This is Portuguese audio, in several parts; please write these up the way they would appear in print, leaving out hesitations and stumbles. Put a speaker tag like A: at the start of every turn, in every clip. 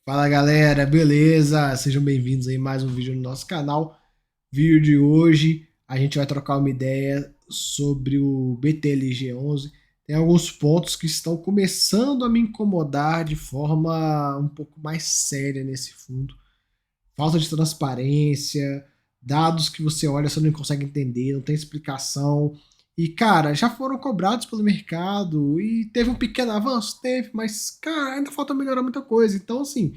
A: Fala galera, beleza? Sejam bem-vindos aí a mais um vídeo no nosso canal. Vídeo de hoje a gente vai trocar uma ideia sobre o BTLG11. Tem alguns pontos que estão começando a me incomodar de forma um pouco mais séria nesse fundo. Falta de transparência, dados que você olha você não consegue entender, não tem explicação. E cara, já foram cobrados pelo mercado e teve um pequeno avanço? Teve, mas cara, ainda falta melhorar muita coisa. Então assim,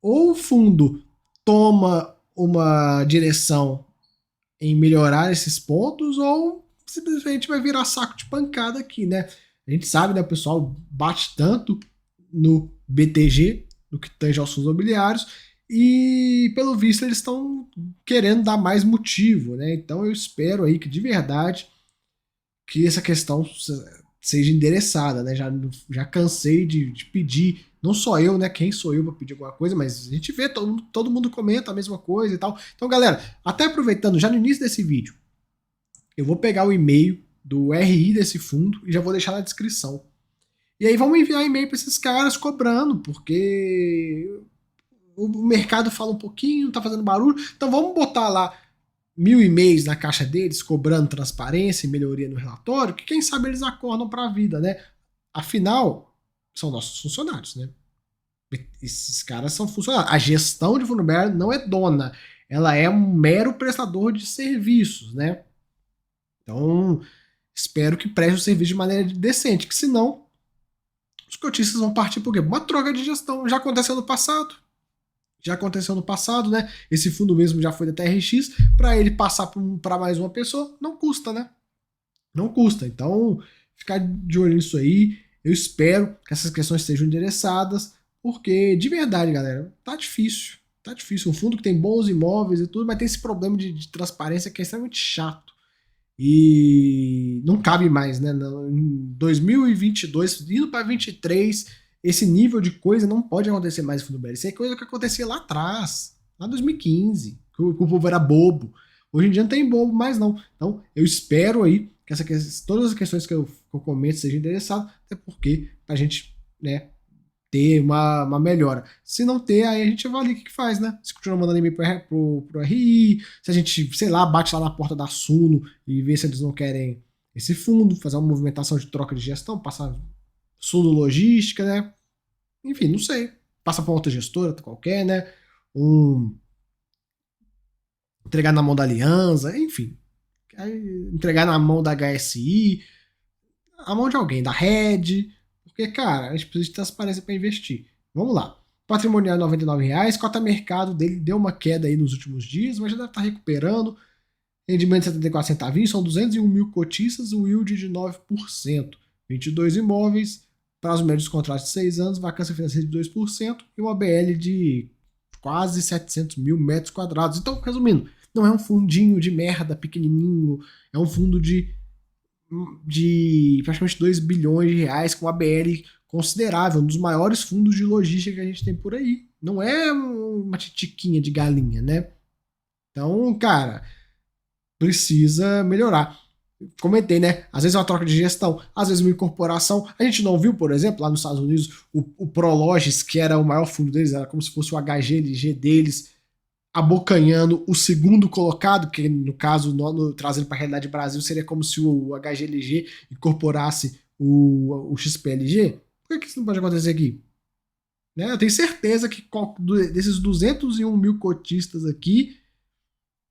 A: ou o fundo toma uma direção em melhorar esses pontos, ou simplesmente vai virar saco de pancada aqui, né? A gente sabe, né, o pessoal bate tanto no BTG, no que tange aos fundos imobiliários, e pelo visto eles estão querendo dar mais motivo, né? Então eu espero aí que de verdade que essa questão seja endereçada, né? Já cansei de pedir, não só eu, né? Quem sou eu para pedir alguma coisa, mas a gente vê, todo mundo comenta a mesma coisa e tal. Então, galera, até aproveitando, já no início desse vídeo, eu vou pegar o e-mail do RI desse fundo e já vou deixar na descrição. E aí vamos enviar e-mail para esses caras cobrando, porque o mercado fala um pouquinho, tá fazendo barulho, então vamos botar lá 1.000 e-mails na caixa deles, cobrando transparência e melhoria no relatório, que quem sabe eles acordam para a vida, né? Afinal, são nossos funcionários, né? Esses caras são funcionários. A gestão de fundo imobiliário não é dona, ela é um mero prestador de serviços, né? Então, espero que preste o serviço de maneira decente, que senão os cotistas vão partir por quê? Uma troca de gestão. Já aconteceu no passado. Já aconteceu no passado, né? Esse fundo mesmo já foi da TRX, para ele passar para mais uma pessoa, não custa, né? Não custa. Então, ficar de olho nisso aí. Eu espero que essas questões sejam endereçadas, porque de verdade, galera, tá difícil. Tá difícil. Um fundo que tem bons imóveis e tudo, mas tem esse problema de transparência que é extremamente chato. E não cabe mais, né? Em 2022, indo para 23, esse nível de coisa não pode acontecer mais no fundo imobiliário. Isso é coisa que acontecia lá atrás, lá em 2015, que o povo era bobo. Hoje em dia não tem bobo mais, não. Então, eu espero aí que todas as questões que eu comento sejam interessadas, até porque a gente, né, ter uma melhora. Se não ter, aí a gente avalia o que faz, né? Se continua mandando e-mail pro RI, se a gente, sei lá, bate lá na porta da Suno e vê se eles não querem esse fundo, fazer uma movimentação de troca de gestão, passar Suno Logística, né? Enfim, não sei. Passa para outra gestora qualquer, né? Entregar na mão da Aliança, enfim. Entregar na mão da HSI, a mão de alguém, da Red, porque, cara, a gente precisa de transparência para investir. Vamos lá. Patrimonial R$ 99, cota mercado dele deu uma queda aí nos últimos dias, mas já deve estar recuperando. Rendimento de 74 centavinhos, são 201 mil cotistas, o yield de 9%. 22 imóveis, prazo médio dos contratos de 6 anos, vacância financeira de 2% e uma BL de quase 700 mil metros quadrados. Então, resumindo, não é um fundinho de merda pequenininho, é um fundo de praticamente 2 bilhões de reais, com uma BL considerável, um dos maiores fundos de logística que a gente tem por aí. Não é uma titiquinha de galinha, né? Então, cara, precisa melhorar. Comentei, né? Às vezes é uma troca de gestão, às vezes uma incorporação. A gente não viu, por exemplo, lá nos Estados Unidos, o Prologis, que era o maior fundo deles, era como se fosse o HGLG deles, abocanhando o segundo colocado, que no caso, trazendo para a realidade Brasil, seria como se o HGLG incorporasse o XPLG. Por que isso não pode acontecer aqui? Né? Eu tenho certeza que desses 201 mil cotistas aqui,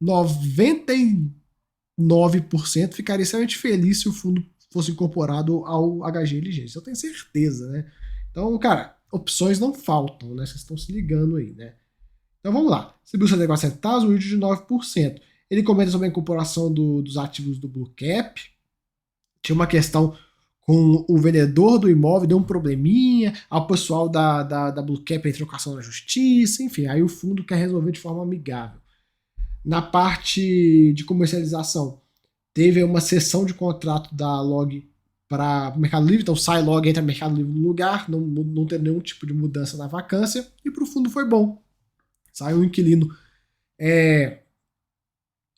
A: 99% ficaria extremamente feliz se o fundo fosse incorporado ao HGLG. Isso eu tenho certeza, né? Então, cara, opções não faltam, né? Vocês estão se ligando aí, né? Então vamos lá. Subiu 74 centavos, o yield de 9%. Ele comenta sobre a incorporação dos ativos do Blue Cap. Tinha uma questão com o vendedor do imóvel, deu um probleminha. O pessoal da Blue Cap entrou com ação na justiça. Enfim, aí o fundo quer resolver de forma amigável. Na parte de comercialização, teve uma sessão de contrato da Log para o Mercado Livre, então sai Log, entra Mercado Livre no lugar, não tem nenhum tipo de mudança na vacância, e para o fundo foi bom. Saiu um inquilino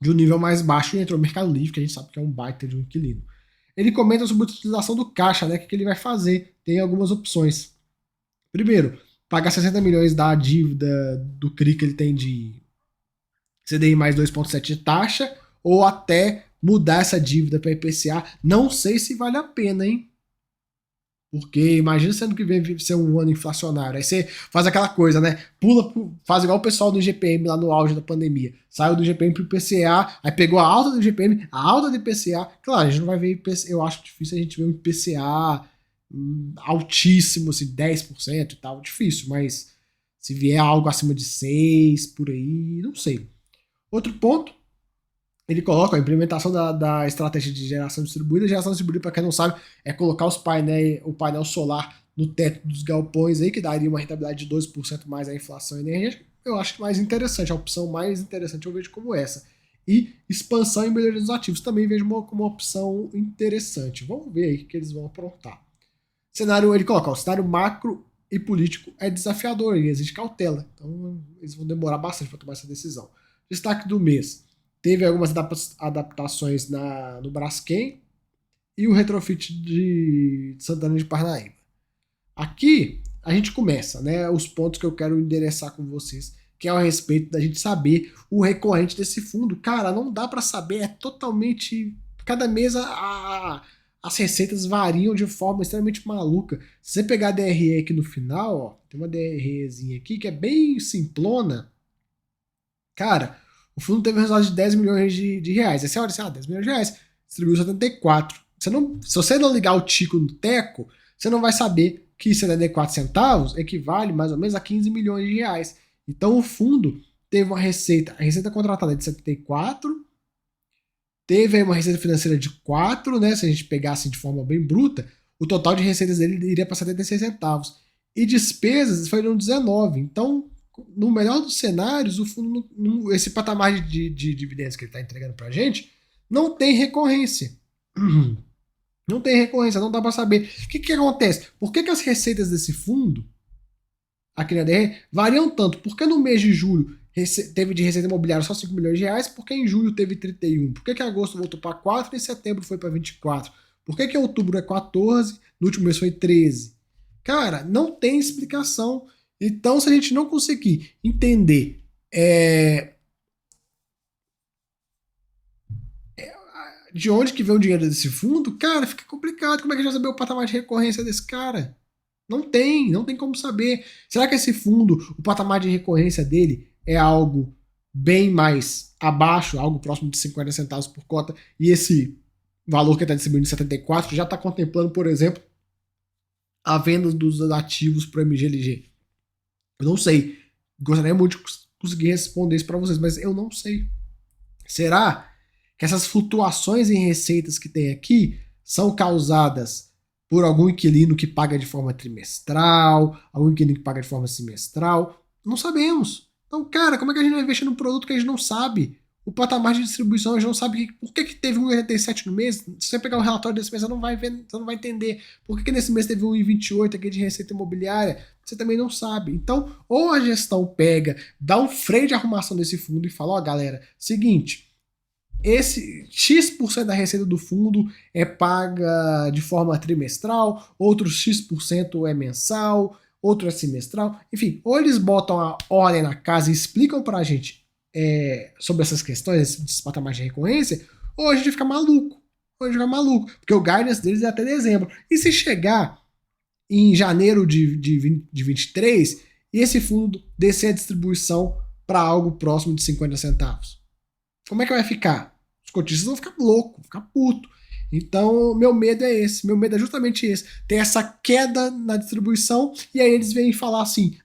A: de um nível mais baixo e entrou no Mercado Livre, que a gente sabe que é um baita de um inquilino. Ele comenta sobre a utilização do caixa, né? O que ele vai fazer? Tem algumas opções. Primeiro, pagar 60 milhões da dívida do CRI que ele tem de CDI mais 2,7 de taxa, ou até mudar essa dívida para IPCA. Não sei se vale a pena, hein? Porque imagina sendo que vem ser um ano inflacionário. Aí você faz aquela coisa, né? Faz igual o pessoal do IGPM lá no auge da pandemia. Saiu do IGPM pro IPCA, aí pegou a alta do IGPM, a alta do IPCA. Claro, a gente não vai ver IPCA, eu acho difícil a gente ver um IPCA altíssimo, assim, 10% e tal. Difícil, mas se vier algo acima de 6, por aí, não sei. Outro ponto, ele coloca a implementação da estratégia de geração distribuída. Geração distribuída, para quem não sabe, é colocar o painel solar no teto dos galpões aí, que daria uma rentabilidade de 12% mais a inflação energética. Eu acho que mais interessante, a opção mais interessante eu vejo como essa. E expansão em melhoria dos ativos também vejo como uma opção interessante. Vamos ver aí o que eles vão aprontar. Cenário, ele coloca, o cenário macro e político é desafiador e exige cautela. Então eles vão demorar bastante para tomar essa decisão. Destaque do mês. Teve algumas adaptações no Braskem e o retrofit de Santana de Parnaíba. Aqui a gente começa, né? Os pontos que eu quero endereçar com vocês, que é a respeito da gente saber o recorrente desse fundo. Cara, não dá para saber, é totalmente. Cada mês as receitas variam de forma extremamente maluca. Se você pegar a DRE aqui no final, ó, tem uma DREzinha aqui que é bem simplona. Cara, o fundo teve um resultado de 10 milhões de reais. Aí você olha assim, 10 milhões de reais, distribuiu 74. Se você não ligar o tico no teco, você não vai saber que 74 centavos equivale mais ou menos a 15 milhões de reais. Então o fundo teve uma receita, a receita contratada é de 74, teve aí uma receita financeira de 4, né? Se a gente pegasse de forma bem bruta, o total de receitas dele iria para 76 centavos. E despesas foram 19. Então, no melhor dos cenários, o fundo, esse patamar de dividendos que ele está entregando para a gente, não tem recorrência. Não tem recorrência, não dá para saber. O que acontece? Por que as receitas desse fundo, aqui na DR, variam tanto? Porque no mês de julho teve de receita imobiliária só 5 milhões de reais, porque em julho teve 31? Por que agosto voltou para 4 e setembro foi para 24? Por que outubro é 14, no último mês foi 13? Cara, não tem explicação. Então, se a gente não conseguir entender de onde que vem o dinheiro desse fundo, cara, fica complicado. Como é que a gente vai saber o patamar de recorrência desse cara? Não tem como saber. Será que esse fundo, o patamar de recorrência dele é algo bem mais abaixo, algo próximo de 50 centavos por cota, e esse valor que está distribuindo em 74 já está contemplando, por exemplo, a venda dos ativos para o MGLG? Eu não sei. Gostaria muito de conseguir responder isso para vocês, mas eu não sei. Será que essas flutuações em receitas que tem aqui são causadas por algum inquilino que paga de forma trimestral, algum inquilino que paga de forma semestral? Não sabemos. Então, cara, como é que a gente vai investir num produto que a gente não sabe? O patamar de distribuição, a gente não sabe por que teve 1,87 no mês. Se você pegar o relatório desse mês, você não vai entender. Por que nesse mês teve 1,28 aqui de receita imobiliária? Você também não sabe. Então, ou a gestão pega, dá um freio de arrumação desse fundo e fala, ó, galera, seguinte, esse X% da receita do fundo é paga de forma trimestral, outro X% é mensal, outro é semestral. Enfim, ou eles botam a ordem na casa e explicam pra gente sobre essas questões, esses patamares de recorrência, ou a gente fica maluco. Porque o guidance deles é até dezembro. E se chegar em janeiro de 23 e esse fundo descer a distribuição para algo próximo de 50 centavos? Como é que vai ficar? Os cotistas vão ficar loucos, vão ficar puto. Então, meu medo é esse. Meu medo é justamente esse. Tem essa queda na distribuição e aí eles vêm falar assim,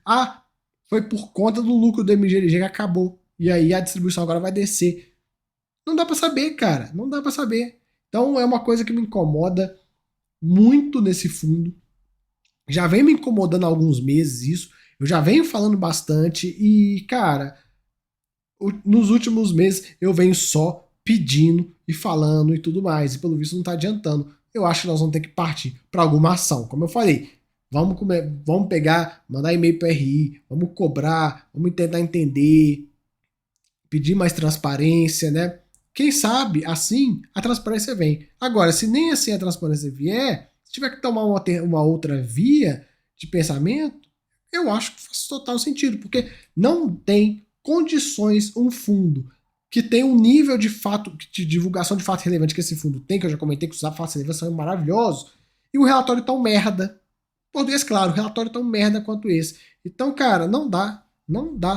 A: foi por conta do lucro do MGLG que acabou. E aí a distribuição agora vai descer. Não dá para saber, cara. Não dá para saber. Então, é uma coisa que me incomoda muito nesse fundo. Já vem me incomodando há alguns meses isso. Eu já venho falando bastante e, cara, nos últimos meses eu venho só pedindo e falando e tudo mais. E pelo visto não tá adiantando. Eu acho que nós vamos ter que partir para alguma ação. Como eu falei, vamos pegar, mandar e-mail para RI, vamos cobrar, vamos tentar entender, pedir mais transparência, né? Quem sabe assim a transparência vem. Agora, se nem assim a transparência vier, se tiver que tomar uma outra via de pensamento, Eu acho que faz total sentido, porque não tem condições um fundo que tem um nível de fato, de divulgação de fato relevante que esse fundo tem, que eu já comentei que os fatos relevantes são maravilhosos, e o relatório tá um merda. Português, claro, o relatório tá um merda quanto esse. Então, cara, não dá,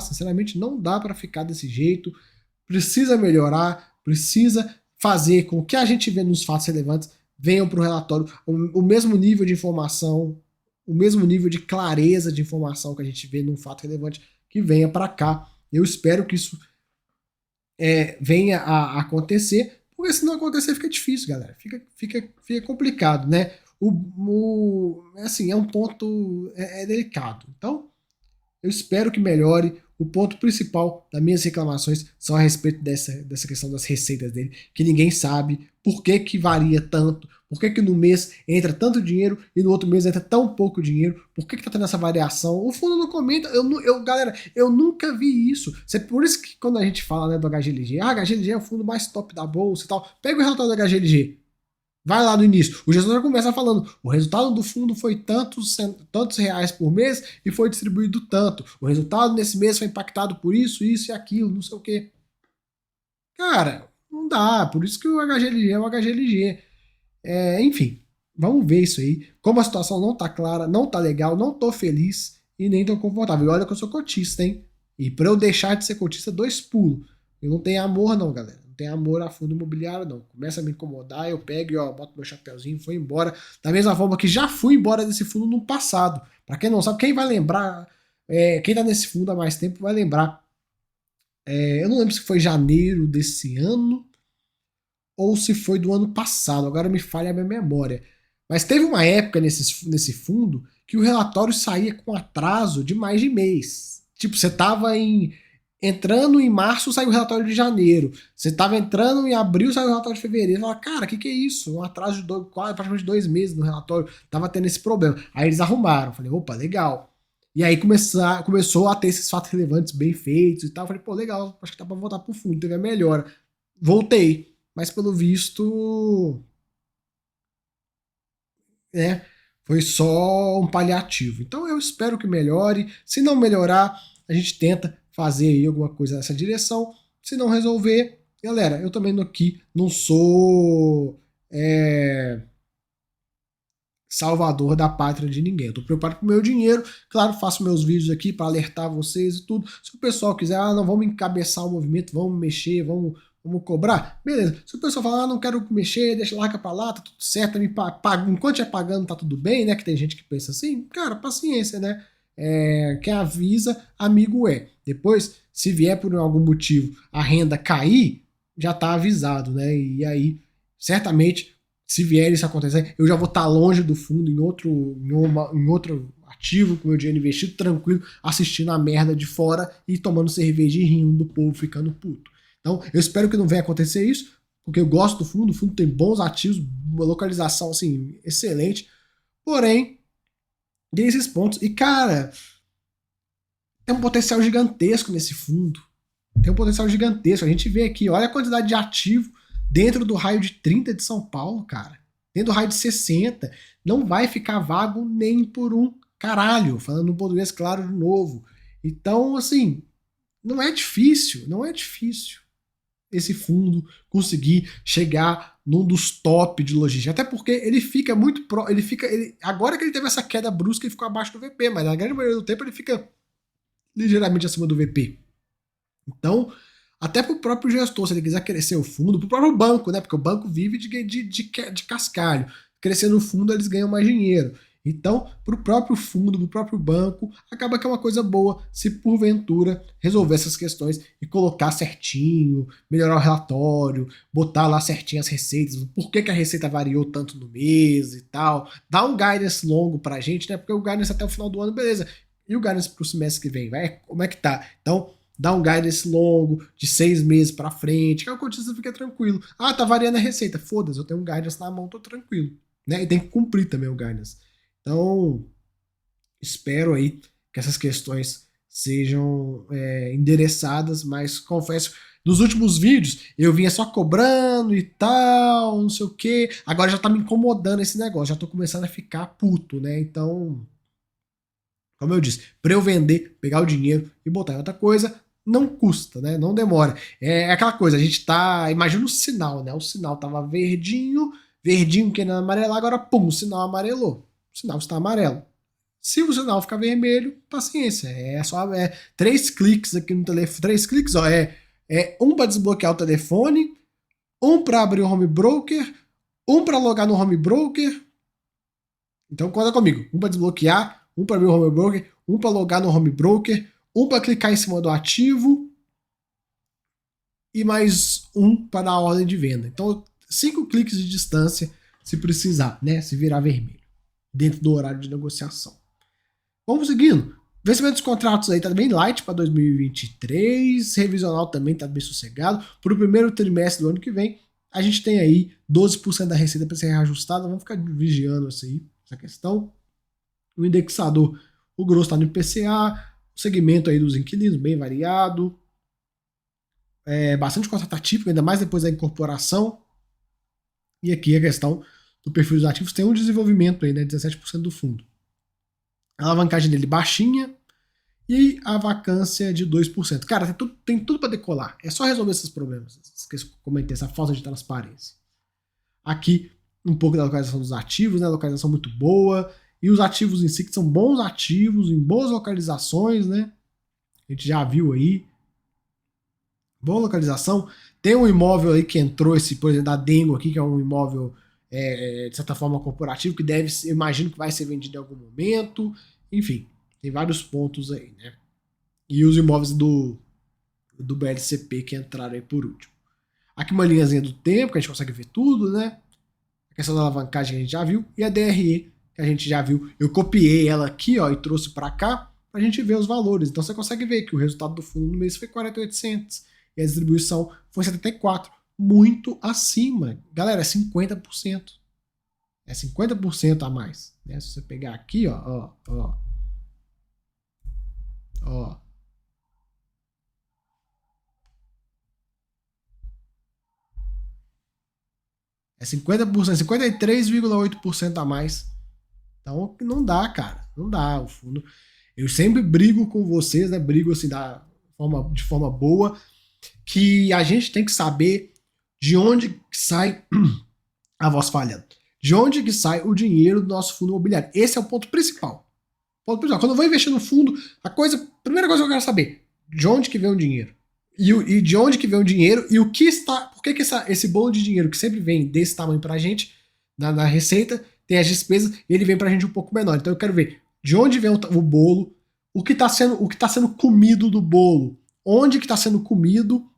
A: sinceramente, não dá para ficar desse jeito. Precisa melhorar, precisa fazer com que a gente vê nos fatos relevantes venham para o relatório o mesmo nível de informação, o mesmo nível de clareza de informação que a gente vê num fato relevante que venha para cá. Eu espero que isso venha a acontecer, porque se não acontecer fica difícil, galera. Fica complicado, né? Assim, é um ponto delicado. Então, eu espero que melhore. O ponto principal das minhas reclamações são a respeito dessa questão das receitas dele, que ninguém sabe por que varia tanto, por que no mês entra tanto dinheiro e no outro mês entra tão pouco dinheiro, por que tá tendo essa variação. O fundo não comenta, galera, eu nunca vi isso. Por isso que quando a gente fala, né, do HGLG, HGLG é o fundo mais top da bolsa e tal, pega o relatório do HGLG. Vai lá no início. O gestor já começa falando: o resultado do fundo foi tantos reais por mês e foi distribuído tanto. O resultado nesse mês foi impactado por isso, isso e aquilo, não sei o quê. Cara, não dá. Por isso que o HGLG é o HGLG. Enfim, vamos ver isso aí. Como a situação não tá clara, não tá legal, não tô feliz e nem tô confortável. E olha que eu sou cotista, hein? E pra eu deixar de ser cotista, 2 pulos. Eu não tenho amor, não, galera. Tem amor a fundo imobiliário, não. Começa a me incomodar, eu pego e boto meu chapeuzinho e vou embora. Da mesma forma que já fui embora desse fundo no passado. Para quem não sabe, quem vai lembrar, quem tá nesse fundo há mais tempo vai lembrar. Eu não lembro se foi janeiro desse ano ou se foi do ano passado. Agora me falha a minha memória. Mas teve uma época nesse fundo que o relatório saía com atraso de mais de mês. Tipo, você tava entrando em março, saiu o relatório de janeiro. Você estava entrando em abril, saiu o relatório de fevereiro. Fala, cara, o que é isso? Um atraso de praticamente 2 meses no relatório. Tava tendo esse problema. Aí eles arrumaram. Falei, opa, legal. E aí começou a ter esses fatos relevantes bem feitos e tal. Falei, pô, legal, acho que dá pra voltar pro fundo, teve a melhora. Voltei. Mas pelo visto, né, foi só um paliativo. Então eu espero que melhore. Se não melhorar, a gente tenta fazer aí alguma coisa nessa direção. Se não resolver, galera, eu também aqui não sou salvador da pátria de ninguém. Eu tô preocupado com o meu dinheiro. Claro, faço meus vídeos aqui para alertar vocês e tudo. Se o pessoal quiser, não, vamos encabeçar o movimento, vamos mexer, vamos cobrar, beleza. Se o pessoal falar, não quero mexer, deixa, larga pra lá, tá tudo certo, enquanto estiver pagando tá tudo bem, né? Que tem gente que pensa assim, cara, paciência, né? Quem avisa, amigo é. Depois, se vier por algum motivo a renda cair, já tá avisado, né? E aí, certamente, se vier isso acontecer, eu já vou estar longe do fundo, em outro ativo, com meu dinheiro investido, tranquilo, assistindo a merda de fora e tomando cerveja e rindo do povo ficando puto. Então, eu espero que não venha acontecer isso, porque eu gosto do fundo. O fundo tem bons ativos, uma localização assim excelente. Porém, tem esses pontos. E, cara, tem um potencial gigantesco nesse fundo. Tem um potencial gigantesco. A gente vê aqui, olha a quantidade de ativo dentro do raio de 30 de São Paulo, cara. Dentro do raio de 60. Não vai ficar vago nem por um caralho. Falando no português claro de novo. Então, assim, não é difícil. Não é difícil esse fundo conseguir chegar num dos top de logística. Até porque ele fica muito agora que ele teve essa queda brusca, ele ficou abaixo do VP, mas na grande maioria do tempo ele fica ligeiramente acima do VP. Então, até pro próprio gestor, se ele quiser crescer o fundo, pro próprio banco, né? Porque o banco vive de cascalho. Crescendo o fundo, eles ganham mais dinheiro. Então, para o próprio fundo, para o próprio banco, acaba que é uma coisa boa se porventura resolver essas questões e colocar certinho, melhorar o relatório, botar lá certinho as receitas, por que a receita variou tanto no mês e tal. Dar um guidance longo para a gente, né? Porque o guidance até o final do ano, beleza. E o guidance para o semestre que vem, como é que tá? Então, dá um guidance longo, de 6 meses para frente, que a cotista fica tranquilo. Ah, tá variando a receita. Foda-se, eu tenho um guidance na mão, tô tranquilo. Né? E tem que cumprir também o guidance. Então, espero aí que essas questões sejam endereçadas, mas confesso, nos últimos vídeos eu vinha só cobrando e tal, não sei o que. Agora já tá me incomodando esse negócio, já tô começando a ficar puto, né? Então, Como eu disse, para eu vender, pegar o dinheiro e botar em outra coisa, não custa, né? Não demora. É aquela coisa, a gente tá. Imagina o sinal, né? O sinal tava verdinho, verdinho querendo amarelar, agora pum, o sinal amarelou. O sinal está amarelo. Se o sinal ficar vermelho, paciência. É só 3 cliques aqui no telefone. 3 cliques, ó. É um para desbloquear o telefone, um para abrir o home broker, um para logar no home broker. Então conta comigo. Um para desbloquear, um para abrir o home broker, um para logar no home broker, um para clicar em cima do ativo e mais um para dar a ordem de venda. Então 5 cliques de distância se precisar, né? Se virar vermelho dentro do horário de negociação. Vamos seguindo. Vencimento dos contratos aí tá bem light para 2023, revisional também tá bem sossegado. Para o primeiro trimestre do ano que vem, a gente tem aí 12% da receita para ser reajustada. Vamos ficar vigiando essa questão. O indexador, o grosso está no IPCA, o segmento aí dos inquilinos bem variado, bastante contrato atípico, ainda mais depois da incorporação. E aqui a questão do perfil dos ativos tem um desenvolvimento aí, né, 17% do fundo. A alavancagem dele baixinha e a vacância de 2%. Cara, tem tudo para decolar. É só resolver esses problemas. Esqueci de comentar, essa falta de transparência. Aqui, um pouco da localização dos ativos, né? Localização muito boa. E os ativos em si, que são bons ativos, em boas localizações, né? A gente já viu aí. Boa localização. Tem um imóvel aí que entrou, por exemplo, da Dengo aqui, que é um imóvel, de certa forma, corporativo, que imagino que vai ser vendido em algum momento. Enfim, tem vários pontos aí, né? E os imóveis do BLCP que entraram aí por último. Aqui uma linhazinha do tempo, que a gente consegue ver tudo, né? A questão da alavancagem que a gente já viu. E a DRE, que a gente já viu. Eu copiei ela aqui, ó, e trouxe para cá, pra gente ver os valores. Então você consegue ver que o resultado do fundo no mês foi 4.800 e a distribuição foi 74. Muito acima. Galera, é 50%. É 50% a mais. Né? Se você pegar aqui, ó. É 50%, 53,8% a mais. Então não dá, cara. Não dá. O fundo. Eu sempre brigo com vocês, né? Brigo assim de forma boa, que a gente tem que saber de onde sai a voz falhando. De onde que sai o dinheiro do nosso fundo imobiliário. Esse é o ponto principal. Quando eu vou investir no fundo, primeira coisa que eu quero saber, de onde que vem o dinheiro? E de onde que vem o dinheiro e o que está. Por que esse bolo de dinheiro que sempre vem desse tamanho pra gente, na receita, tem as despesas e ele vem pra gente um pouco menor. Então eu quero ver de onde vem o bolo, o que está sendo comido do bolo, onde que está sendo comido,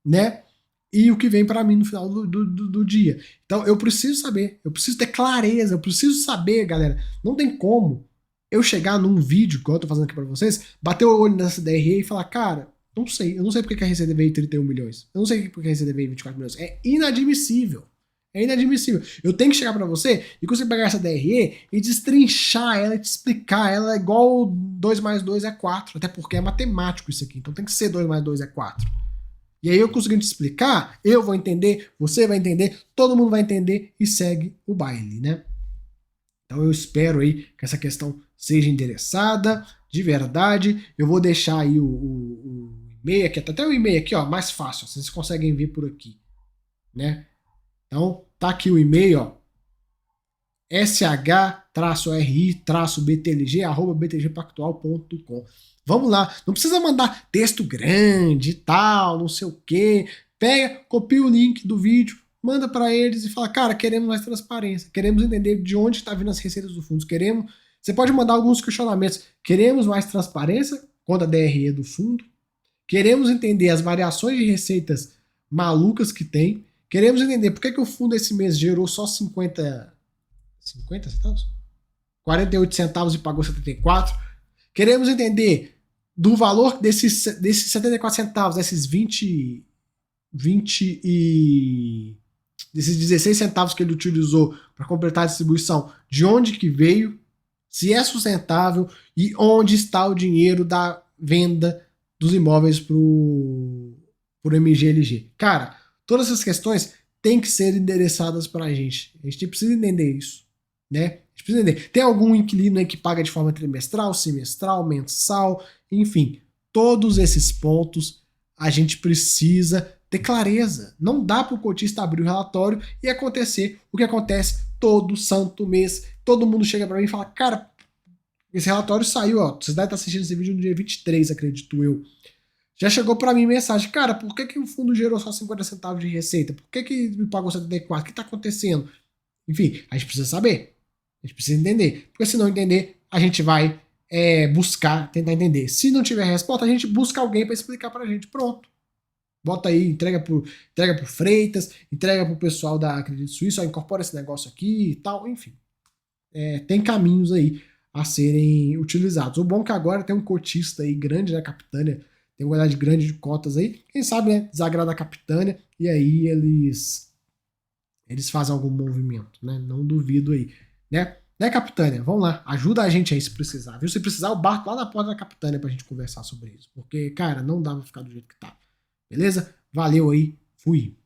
A: né? E o que vem para mim no final do dia. Então eu preciso saber, eu preciso ter clareza, eu preciso saber, galera. Não tem como eu chegar num vídeo, que eu tô fazendo aqui para vocês, bater o olho nessa DRE e falar, cara, não sei, eu não sei porque que a receita veio 31 milhões. Eu não sei porque a receita veio 24 milhões. É inadmissível. É inadmissível. Eu tenho que chegar para você e conseguir pegar essa DRE e destrinchar ela e te explicar. Ela é igual 2 mais 2 é 4. Até porque é matemático isso aqui. Então tem que ser 2 mais 2 é 4. E aí eu conseguindo te explicar, eu vou entender, você vai entender, todo mundo vai entender e segue o baile, né? Então eu espero aí que essa questão seja endereçada de verdade. Eu vou deixar aí o e-mail aqui, até o e-mail aqui, ó, mais fácil, vocês conseguem ver por aqui, né? Então tá aqui o e-mail, ó, sh-ri-btlg@btgpactual.com. Vamos lá, não precisa mandar texto grande e tal, não sei o quê. Pega, copia o link do vídeo, manda para eles e fala, cara, queremos mais transparência, queremos entender de onde está vindo as receitas do fundo, queremos. Você pode mandar alguns questionamentos. Queremos mais transparência quanto a DRE do fundo. Queremos entender as variações de receitas malucas que tem. Queremos entender por que o fundo esse mês gerou só 50 centavos? 48 centavos e pagou 74. Queremos entender do valor desses 74 centavos, desses 20 e desses 16 centavos que ele utilizou para completar a distribuição, de onde que veio, se é sustentável e onde está o dinheiro da venda dos imóveis pro MGLG. Cara, todas essas questões têm que ser endereçadas para a gente. A gente precisa entender isso. né? A gente precisa entender. Tem algum inquilino aí que paga de forma trimestral, semestral, mensal, enfim, todos esses pontos a gente precisa ter clareza. Não dá para o cotista abrir o relatório e acontecer o que acontece todo santo mês. Todo mundo chega para mim e fala, cara, esse relatório saiu, ó. Vocês devem estar assistindo esse vídeo no dia 23, acredito eu. Já chegou para mim mensagem, cara, por que o fundo gerou só 50 centavos de receita? Por que me pagou 74? O que está acontecendo? Enfim, a gente precisa saber. A gente precisa entender. Porque se não entender, a gente vai buscar, tentar entender. Se não tiver resposta, a gente busca alguém para explicar para a gente. Pronto. Bota aí, entrega pro Freitas, entrega pro pessoal da Acredito Suíço, ó, incorpora esse negócio aqui e tal, enfim. Tem caminhos aí a serem utilizados. O bom é que agora tem um cotista aí grande, né, Capitânia, tem uma quantidade grande de cotas aí, quem sabe, né, desagrada a Capitânia e aí eles fazem algum movimento, né, não duvido aí, né, Capitânia, vamos lá, ajuda a gente aí se precisar, viu, se precisar eu barco lá na porta da Capitânia pra gente conversar sobre isso, porque, cara, não dá pra ficar do jeito que tá, beleza? Valeu aí, fui!